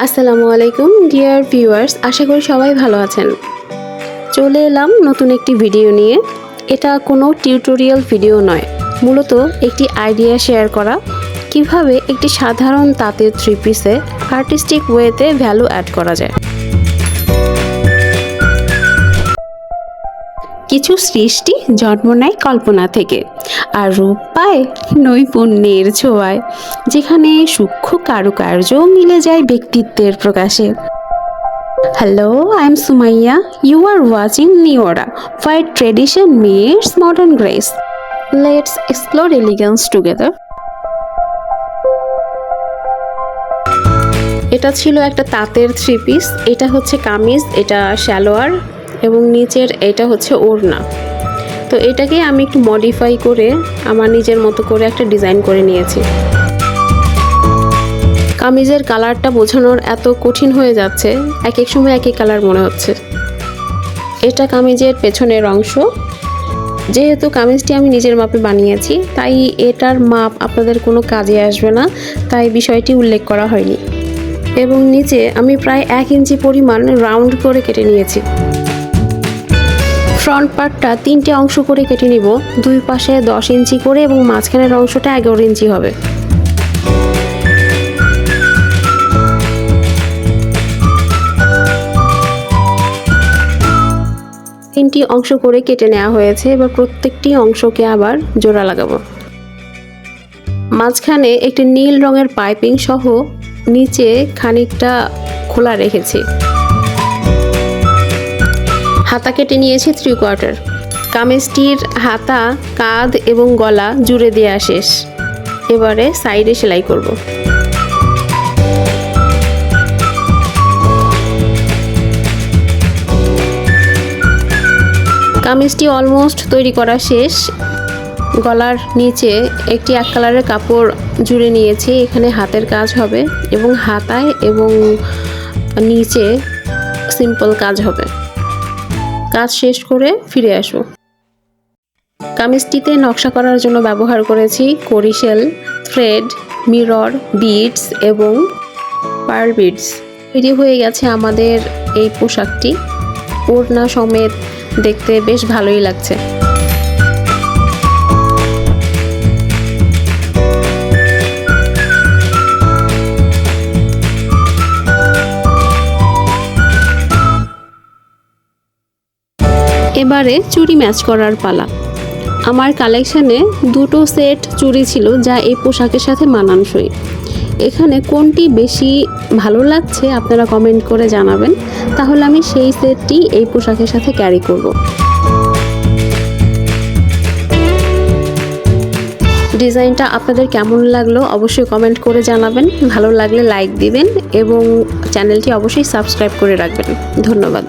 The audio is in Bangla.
আসসালামু আলাইকুম ডিয়ার ভিউয়ার্স, আশা করি সবাই ভালো আছেন। চলে এলাম নতুন একটি ভিডিও নিয়ে। এটা কোনো টিউটোরিয়াল ভিডিও নয়, মূলত একটি আইডিয়া শেয়ার করা কিভাবে একটি সাধারণ তাঁতের থ্রি পিসে আর্টিস্টিক ওয়েতে ভ্যালু অ্যাড করা যায়। কিছু সৃষ্টি জন্ম নেয় কল্পনা থেকে আর রূপ পায় নৈপুণ্যের ছোঁয়ায়, যেখানে সূক্ষ্ম কারুকার্য মিলে যায় ব্যক্তিত্বের প্রকাশে। Hello, I'm Sumaya. You are watching Niora, where tradition meets modern grace. Let's explore elegance together. এটা ছিল একটা তাঁতের থ্রি পিস। এটা হচ্ছে কামিজ, এটা সালোয়ার এবং নিচের এটা হচ্ছে ওড়না। তো এটাকে আমি একটু মডিফাই করে আমার নিজের মতো করে একটা ডিজাইন করে নিয়েছি। কামিজের কালারটা বোঝানোর এত কঠিন হয়ে যাচ্ছে, এক এক সময় এক এক কালার মনে হচ্ছে। এটা কামিজের পেছনের অংশ। যেহেতু কামিজটি আমি নিজের মাপে বানিয়েছি, তাই এটার মাপ আপনাদের কোনো কাজে আসবে না, তাই বিষয়টি উল্লেখ করা হয়নি। এবং নিচে আমি প্রায় 1 ইঞ্চি পরিমাণ রাউন্ড করে কেটে নিয়েছি। ফ্রন্ট পার্টটা 3টে অংশ করে কেটে নিব, দুই পাশে 10 ইঞ্চি করে এবং মাঝখানের অংশটা 11 ইঞ্চি হবে। তিনটি অংশ করে কেটে নেওয়া হয়েছে। এবার প্রত্যেকটি অংশকে আবার জোড়া লাগাবো। মাঝখানে একটি নীল রঙের পাইপিং সহ নিচে খানিকটা খোলা রেখেছি। হাতা কেটে নিয়েছি 3/4। কামিজটির হাতা, কাঁধ এবং গলা জুড়ে দেওয়া শেষ। এবারে সাইডে সেলাই করব। কামিজটি অলমোস্ট তৈরি করা শেষ। গলার নিচে একটি এক কালারের কাপড় জুড়ে নিয়েছি, এখানে হাতের কাজ হবে এবং হাতায় এবং নিচে সিম্পল কাজ হবে। কাজ শেষ করে ফিরে আসবো। কামিজটিতে নকশা করার জন্য ব্যবহার করেছি করিশেল, থ্রেড, মিরর, বিডস এবং পার্ল বিডস। তৈরি হয়ে গেছে আমাদের এই পোশাকটি। ওড়না সমেত দেখতে বেশ ভালোই লাগছে। এবারে চুড়ি ম্যাচ করার পালা। আমার কালেকশানে 2টো সেট চুড়ি ছিল, যা এই পোশাকের সাথে মানানসই। এখানে কোনটি বেশি ভালো লাগছে আপনারা কমেন্ট করে জানাবেন, তাহলে আমি সেই সেটটি এই পোশাকের সাথে ক্যারি করব। ডিজাইনটা আপনাদের কেমন লাগলো অবশ্যই কমেন্ট করে জানাবেন। ভালো লাগলে লাইক দিবেন এবং চ্যানেলটি অবশ্যই সাবস্ক্রাইব করে রাখবেন। ধন্যবাদ।